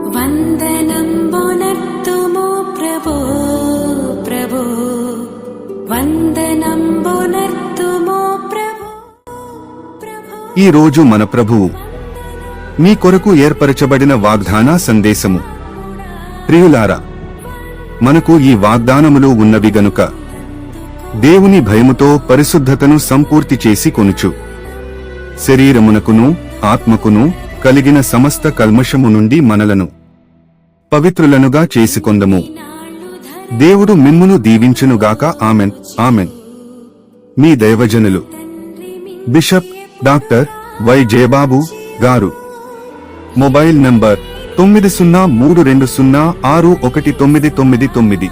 వందనంబునర్తుము ప్రభో ప్రభో వందనంబునర్తుము ప్రభో ప్రభో. ఈ రోజు మన ప్రభువు మీ కొరకు ఏర్పరచబడిన వాగ్దాన సందేశము. ప్రియులారా, మనకు ఈ వాగ్దానములు ఉన్నవి గనుక దేవుని భయముతో పరిశుద్ధతను సంపూర్తి చేసి కొనుచు శరీరమునకును ఆత్మకును కలిగిన సమస్త కల్మషము నుండి మనలను పవిత్రులనుగా చేసుకొందము. దేవుడు మిమ్మును దీవించునుగాక. Amen amen. మీ దైవజనులు బిషప్ డాక్టర్ వై జయబాబు గారు. Mobile number 9032061999.